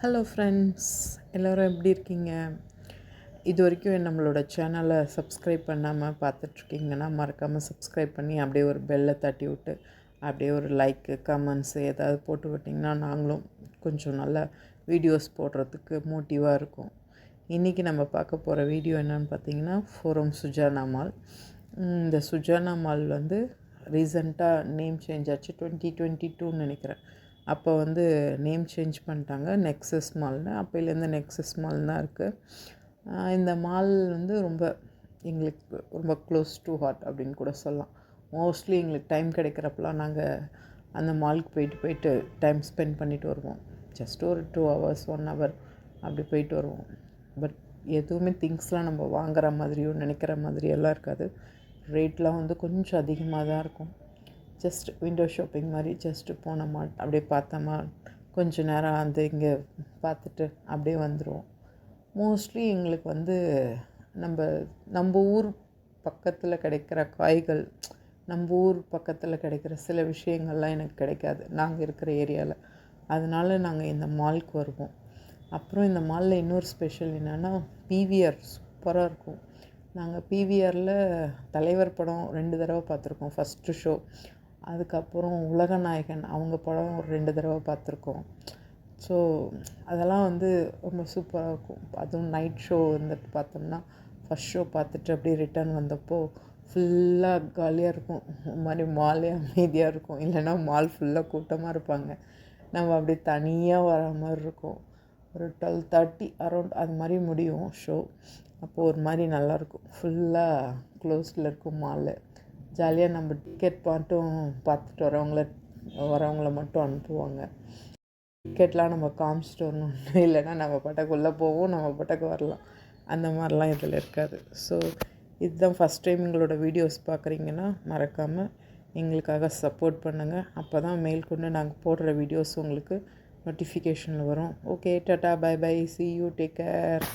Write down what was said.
Hello friends, எல்லோரும் எப்படி இருக்கீங்க? இது வரைக்கும் நம்மளோட சேனலை சப்ஸ்கிரைப் பண்ணாமல் பார்த்துட்ருக்கீங்கன்னா மறக்காமல் சப்ஸ்கிரைப் பண்ணி அப்படியே ஒரு பெல்லை தட்டி விட்டு அப்படியே ஒரு லைக்கு கமெண்ட்ஸு ஏதாவது போட்டு விட்டிங்கன்னா நாங்களும் கொஞ்சம் நல்ல வீடியோஸ் போடுறதுக்கு மோட்டிவாக இருக்கும். இன்றைக்கி நம்ம பார்க்க போகிற வீடியோ என்னென்னு பார்த்தீங்கன்னா, ஃபோரம் சுஜானா மால். இந்த சுஜானா மால் வந்து ரீசெண்டாக நேம் சேஞ்ச் ஆச்சு, 2022 நினைக்கிறேன். அப்போ வந்து நேம் சேஞ்ச் பண்ணிட்டாங்க, நெக்ஸஸ் மால்னு. அப்போலேருந்து நெக்ஸஸ் மால் தான் இருக்குது. இந்த மால் வந்து எங்களுக்கு ரொம்ப க்ளோஸ் டு ஹார்ட் அப்படின்னு கூட சொல்லலாம். மோஸ்ட்லி எங்களுக்கு டைம் கிடைக்கிறப்பெல்லாம் நாங்கள் அந்த மாலுக்கு போயிட்டு டைம் ஸ்பெண்ட் பண்ணிட்டு வருவோம். ஜஸ்ட் ஒரு 2 hours 1 hour அப்படி போயிட்டு வருவோம். பட் எதுவுமே திங்ஸ்லாம் நம்ம வாங்குற மாதிரியோ நினைக்கிற மாதிரியெல்லாம் இருக்காது. ரேட்லாம் வந்து கொஞ்சம் அதிகமாக தான் இருக்கும். ஜஸ்ட் விண்டோ ஷாப்பிங் மாதிரி ஜஸ்ட்டு போனோமா, அப்படியே பார்த்தோமா, கொஞ்சம் நேரம் வந்து இங்கே பார்த்துட்டு அப்படியே வந்துடுவோம். மோஸ்ட்லி எங்களுக்கு வந்து நம்ம ஊர் பக்கத்தில் கிடைக்கிற காய்கள், நம்ம ஊர் பக்கத்தில் கிடைக்கிற சில விஷயங்கள்லாம் எனக்கு கிடைக்காது நாங்கள் இருக்கிற ஏரியாவில். அதனால நாங்கள் இந்த மாலுக்கு வருவோம். அப்புறம் இந்த மாலில் இன்னொரு ஸ்பெஷல் என்னென்னா, பிவிஆர் சூப்பராக இருக்கும். நாங்கள் பிவிஆரில் தலைவர் படம் 2 தடவை பார்த்துருக்கோம், ஃபஸ்ட்டு ஷோ. அதுக்கப்புறம் உலகநாயகன் அவங்க படம் ஒரு 2 தடவை பார்த்துருக்கோம். ஸோ அதெல்லாம் வந்து ரொம்ப சூப்பராக இருக்கும். அதுவும் நைட் ஷோ வந்துட்டு பார்த்தோம்னா, ஃபஸ்ட் ஷோ பார்த்துட்டு அப்படியே ரிட்டர்ன் வந்தப்போ ஃபுல்லாக காலியாக இருக்கும். ஒரு மாதிரி மாலே அமைதியாக இருக்கும். இல்லைன்னா மால் ஃபுல்லாக கூட்டமாக இருப்பாங்க. நம்ம அப்படியே தனியாக வர மாதிரி இருக்கும். ஒரு 12:30 அரௌண்ட் அது மாதிரி முடியும் ஷோ. அப்போது ஒரு மாதிரி நல்லாயிருக்கும். ஃபுல்லாக க்ளோஸில் இருக்கும் மாலு. ஜாலியாக நம்ம டிக்கெட் மட்டும் பார்த்துட்டு வரவங்கள மட்டும் அனுப்புவாங்க. டிக்கெட்லாம் நம்ம காமிச்சிட்டு வரணும், இல்லைன்னா நம்ம பாட்டுக்குள்ளே போவோம், நம்ம பாட்டுக்கு வரலாம். அந்த மாதிரிலாம் இதில் இருக்காது. ஸோ இதுதான் ஃபஸ்ட் டைம் எங்களோட வீடியோஸ் பார்க்குறீங்கன்னா மறக்காமல் எங்களுக்காக சப்போர்ட் பண்ணுங்கள். அப்போ தான் மேற்கொண்டு நாங்கள் போடுற வீடியோஸ் உங்களுக்கு நோட்டிஃபிகேஷனில் வரும். ஓகே, டாட்டா, bye bye, see you, take care.